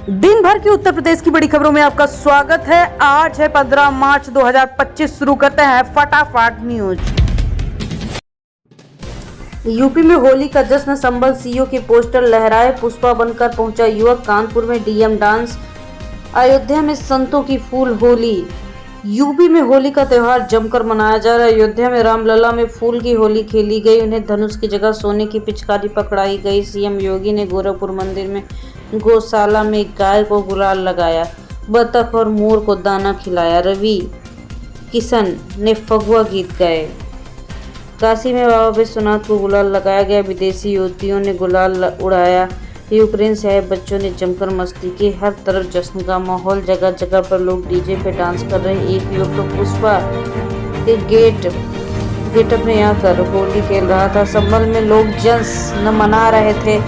दिन भर की उत्तर प्रदेश की बड़ी खबरों में आपका स्वागत है। आज है 15 मार्च 2025। शुरू करते हैं फटाफट न्यूज। यूपी में होली का जश्न, संबल सीओ के पोस्टर लहराए, पुष्पा बनकर पहुंचा युवक, कानपुर में डीएम डांस, अयोध्या में संतों की फूल होली। यूपी में होली का त्योहार जमकर मनाया जा रहा है। अयोध्या में रामलला में फूल की होली खेली गई, उन्हें धनुष की जगह सोने की पिचकारी पकड़ाई गई। सीएम योगी ने गोरखपुर मंदिर में गौशाला में गाय को गुलाल लगाया, बतख और मोर को दाना खिलाया। रवि किशन ने फगुआ गीत गाए। काशी में बाबा विश्वनाथ को गुलाल लगाया गया, विदेशी युवतियों ने गुलाल उड़ाया। यूक्रेन से आए बच्चों ने जमकर मस्ती की, हर तरफ जश्न का माहौल, जगह जगह पर लोग डीजे पे डांस कर रहे हैं। एक युवक तो पुष्पा के गेटअप में आकर होली खेल रहा था। संभल में लोग जश्न मना रहे थे।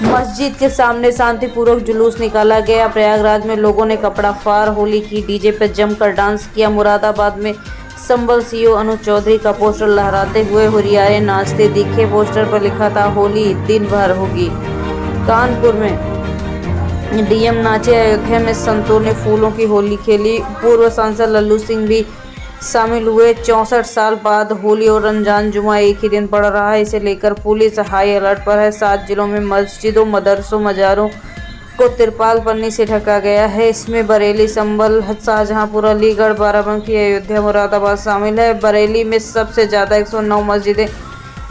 मस्जिद के सामने शांतिपूर्वक जुलूस निकाला गया। प्रयागराज में लोगों ने कपड़ा फाड़ होली की, डीजे पर जमकर डांस किया। मुरादाबाद में संबल सीओ अनुज चौधरी का पोस्टर लहराते हुए हुरियारे नाचते दिखे। पोस्टर पर लिखा था होली दिन भर होगी। कानपुर में डीएम नाचे, अयोध्या में संतों ने फूलों की होली खेली। पूर्व सांसद लल्लू सिंह भी शामिल हुए। 64 साल बाद होली और रमजान जुमा एक ही दिन पड़ रहा है, इसे लेकर पुलिस हाई अलर्ट पर है। 7 जिलों में मस्जिदों, मदरसों, मजारों को तिरपाल पन्नी से ढका गया है। इसमें बरेली, संभल, शाहजहांपुर, अलीगढ़, बाराबंकी, अयोध्या, मुरादाबाद शामिल है। बरेली में सबसे ज्यादा 109 मस्जिदें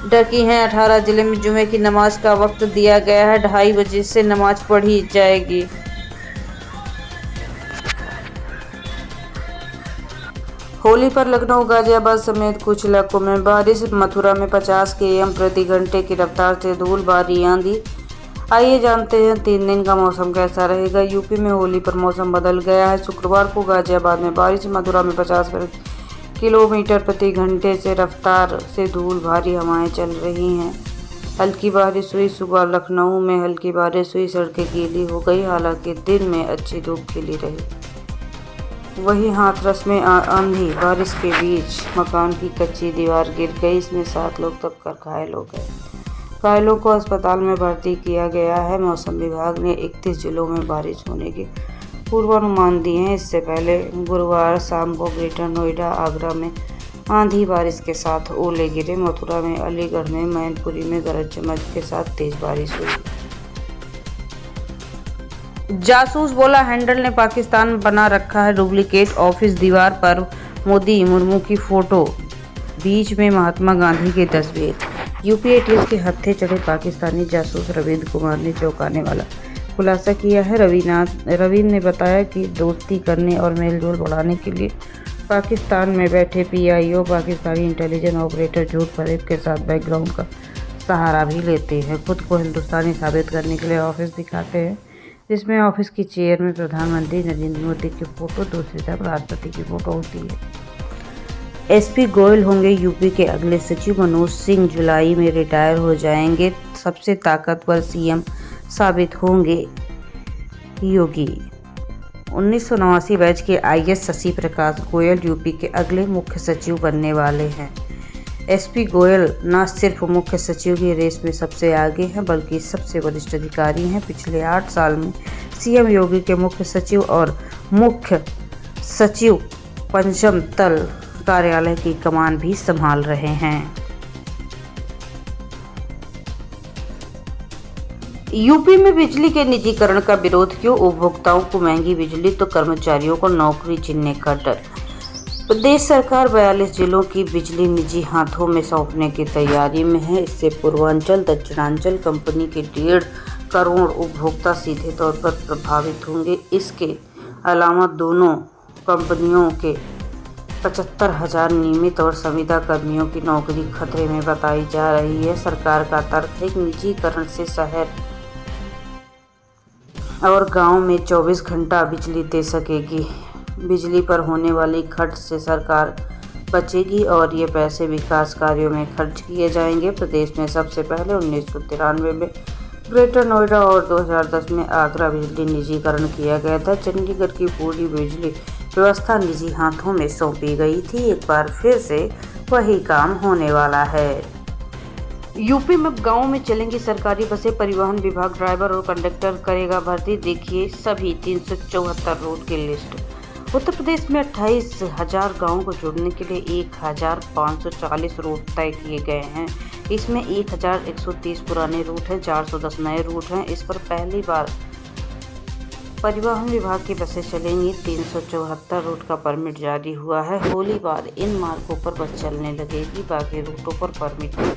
ढकी हैं। 18 जिले में जुमे की नमाज का वक्त दिया गया है, 2:30 बजे से नमाज पढ़ी जाएगी। होली पर लखनऊ, गाजियाबाद समेत कुछ इलाकों में बारिश। मथुरा में 50 km प्रति घंटे की रफ्तार से धूलभरी आंधी। आइए जानते हैं 3 दिन का मौसम कैसा रहेगा। यूपी में होली पर मौसम बदल गया है। शुक्रवार को गाजियाबाद में बारिश, मथुरा में 50 किलोमीटर प्रति घंटे से रफ्तार से धूलभरी हवाएं चल रही हैं। हल्की बारिश हुई। सुबह लखनऊ में हल्की बारिश हुई, सड़कें गीली हो गई, हालांकि दिन में अच्छी धूप खिली रही। वहीं हाथरस में आंधी बारिश के बीच मकान की कच्ची दीवार गिर गई, इसमें 7 लोग दबकर घायल हो गए। घायलों को अस्पताल में भर्ती किया गया है। मौसम विभाग ने 31 जिलों में बारिश होने के पूर्वानुमान दिए हैं। इससे पहले गुरुवार शाम को ग्रेटर नोएडा, आगरा में आंधी बारिश के साथ ओले गिरे। मथुरा में, अलीगढ़ में, मैनपुरी में गरज चमक के साथ तेज बारिश हुई। जासूस बोला, हैंडल ने पाकिस्तान बना रखा है डुप्लीकेट ऑफिस। दीवार पर मोदी मुर्मू की फोटो, बीच में महात्मा गांधी की तस्वीर। यूपी एटीएस के हत्थे चढ़े पाकिस्तानी जासूस रविंद्र कुमार ने चौंकाने वाला खुलासा किया है। रविंद्र ने बताया कि दोस्ती करने और मेलजोल बढ़ाने के लिए पाकिस्तान में बैठे पीआईओ, पाकिस्तानी इंटेलिजेंस ऑपरेटर झूठ फरेब के साथ बैकग्राउंड का सहारा भी लेते हैं। खुद को हिंदुस्तानी साबित करने के लिए ऑफिस दिखाते हैं, जिसमें ऑफिस की चेयर में प्रधानमंत्री नरेंद्र मोदी की फोटो, दूसरी तरफ राष्ट्रपति की फोटो होती है। एसपी गोयल होंगे यूपी के अगले सचिव। मनोज सिंह जुलाई में रिटायर हो जाएंगे। सबसे ताकतवर सीएम साबित होंगे योगी। 1989 बैच के आईएएस शशि प्रकाश गोयल यूपी के अगले मुख्य सचिव बनने वाले हैं। एसपी गोयल न सिर्फ मुख्य सचिव की रेस में सबसे आगे हैं, बल्कि सबसे वरिष्ठ अधिकारी हैं। पिछले 8 साल में सीएम योगी के मुख्य सचिव और मुख्य सचिव पंचम तल कार्यालय की कमान भी संभाल रहे हैं। यूपी में बिजली के निजीकरण का विरोध क्यों? उपभोक्ताओं को महंगी बिजली तो कर्मचारियों को नौकरी छीनने का डर। प्रदेश सरकार 42 जिलों की बिजली निजी हाथों में सौंपने की तैयारी में है। इससे पूर्वांचल, दक्षिणांचल कंपनी के 1.5 करोड़ उपभोक्ता सीधे तौर पर प्रभावित होंगे। इसके अलावा दोनों कंपनियों के 75,000 नियमित और संविदा कर्मियों की नौकरी खतरे में बताई जा रही है। सरकार का तर्क है कि निजीकरण से शहर और गांव में 24 घंटा बिजली दे सकेगी। बिजली पर होने वाली खर्च से सरकार बचेगी और ये पैसे विकास कार्यों में खर्च किए जाएंगे। प्रदेश में सबसे पहले 1993 में ग्रेटर नोएडा और 2010 में आगरा बिजली निजीकरण किया गया था। चंडीगढ़ की पूरी बिजली व्यवस्था निजी हाथों में सौंपी गई थी। एक बार फिर से वही काम होने वाला है। यूपी में गांव में चलेंगी सरकारी बसें, परिवहन विभाग ड्राइवर और कंडक्टर करेगा भर्ती। देखिए सभी 374 रूट की लिस्ट। उत्तर प्रदेश में 28,000 गाँवों को जोड़ने के लिए 1,540 रूट तय किए गए हैं। इसमें 1,130 पुराने रूट हैं, 410 नए रूट हैं। इस पर पहली बार परिवहन विभाग की बसें चलेंगी। 374 रूट का परमिट जारी हुआ है। होली बाद इन मार्गों पर बस चलने लगेगी। बाकी रूटों पर परमिट की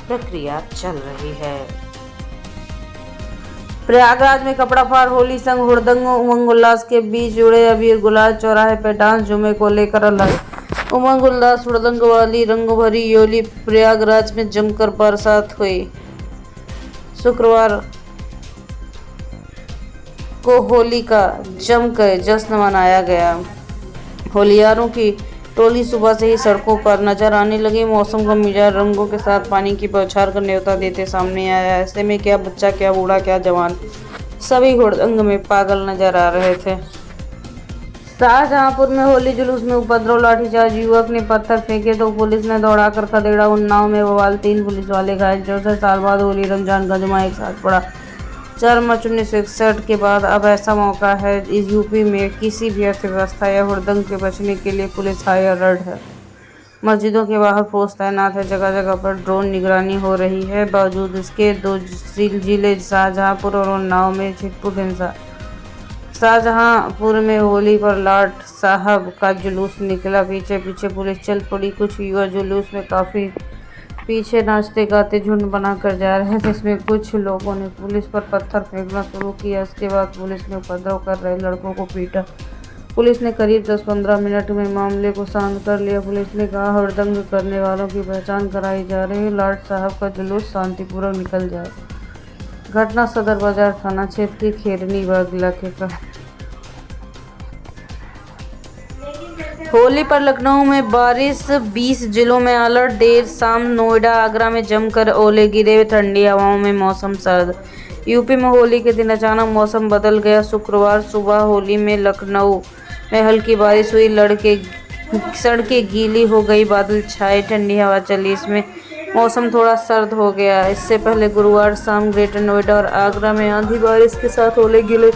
प्रक्रिया चल रही है। प्रयागराज में कपड़ा फाड़, होली संग हुड़दंग, उमंग उल्लास के बीच उड़े अबीर गुलाल, चौराहे पे डांस, जुमे को लेकर अलग उमंग उल्लास हुड़दंग वाली रंग भरी होली प्रयागराज में जमकर बरसात हुई। शुक्रवार को होली का जमकर जश्न मनाया गया। होलियारों की टोली सुबह से ही सड़कों पर नजर आने लगी। मौसम का मिजाज रंगों के साथ पानी की बौछार का न्योता देते सामने आया। ऐसे में क्या बच्चा, क्या बूढ़ा, क्या जवान, सभी हुड़दंग में पागल नजर आ रहे थे। शाहजहांपुर में होली जुलूस में उपद्रव, लाठीचार्ज, युवक ने पत्थर फेंके तो पुलिस ने दौड़ाकर खदेड़ा। उन्नाव में बवाल, 3 पुलिस वाले घायल। 64 साल बाद होली रमजान का जुमा एक साथ पड़ा। 4 मार्च 1961 के बाद अब ऐसा मौका है। इस यूपी में किसी भी अर्थव्यवस्था या हुड़दंग से बचने के लिए पुलिस हाई अलर्ट है। मस्जिदों के बाहर फोर्स तैनात है। जगह जगह पर ड्रोन निगरानी हो रही है। बावजूद इसके 2 जिले शाहजहांपुर और उन्नाव में छिटपुट हिंसा। शाहजहांपुर में होली पर लाट साहब का जुलूस निकला। पीछे पीछे पुलिस चल पड़ी। कुछ युवा जुलूस में काफी पीछे नाचते गाते झुंड बनाकर जा रहे थे। इसमें कुछ लोगों ने पुलिस पर पत्थर फेंकना शुरू किया। इसके बाद पुलिस ने उपद्रव कर रहे लड़कों को पीटा। पुलिस ने करीब 10-15 मिनट में मामले को शांत कर लिया। पुलिस ने कहा हुड़दंग करने वालों की पहचान कराई जा रही है। लाट साहब का जुलूस शांतिपूर्वक निकल जाए। घटना सदर बाजार थाना क्षेत्र के खेरनी बाग इलाके का। होली पर लखनऊ में बारिश, 20 जिलों में अलर्ट। देर शाम नोएडा, आगरा में जमकर ओले गिरे। ठंडी हवाओं में मौसम सर्द। यूपी में होली के दिन अचानक मौसम बदल गया। शुक्रवार सुबह होली में लखनऊ में हल्की बारिश हुई। सड़कें गीली हो गई, बादल छाए, ठंडी हवा चली। इसमें मौसम थोड़ा सर्द हो गया। इससे पहले गुरुवार शाम ग्रेटर नोएडा और आगरा में आंधी बारिश के साथ ओले गिरे।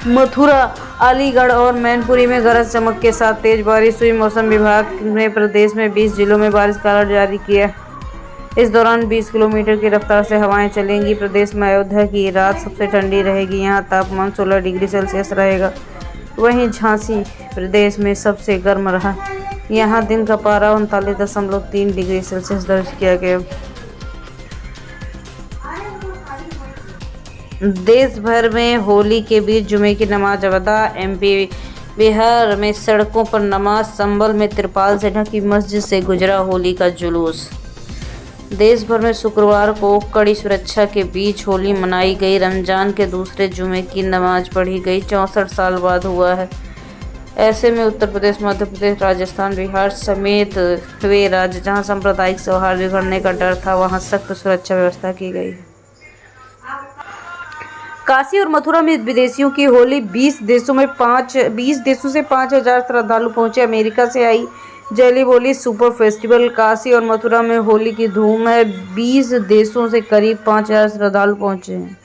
मथुरा, अलीगढ़ और मैनपुरी में गरज चमक के साथ तेज बारिश हुई। मौसम विभाग ने प्रदेश में 20 जिलों में बारिश का अलर्ट जारी किया। इस दौरान 20 किलोमीटर की रफ्तार से हवाएं चलेंगी। प्रदेश में अयोध्या की रात सबसे ठंडी रहेगी। यहां तापमान 16 डिग्री सेल्सियस रहेगा। वहीं झांसी प्रदेश में सबसे गर्म रहा। यहां दिन का पारा 39.3 डिग्री सेल्सियस दर्ज किया गया। देश भर में होली के बीच जुमे की नमाज अदा। एमपी बिहार में सड़कों पर नमाज, संभल में तिरपाल से ढकी मस्जिद से गुजरा होली का जुलूस। देश भर में शुक्रवार को कड़ी सुरक्षा के बीच होली मनाई गई। रमजान के दूसरे जुमे की नमाज पढ़ी गई। 64 साल बाद हुआ है। ऐसे में उत्तर प्रदेश, मध्य प्रदेश, राजस्थान, बिहार समेत वे राज्य जहां सांप्रदायिक सौहार्द बिगड़ने का डर था, वहां सख्त सुरक्षा व्यवस्था की गई है। काशी और मथुरा में विदेशियों की होली। 20 देशों से 5,000 श्रद्धालु पहुंचे। अमेरिका से आई जैली बोली सुपर फेस्टिवल। काशी और मथुरा में होली की धूम है। 20 देशों से करीब 5,000 श्रद्धालु पहुंचे हैं।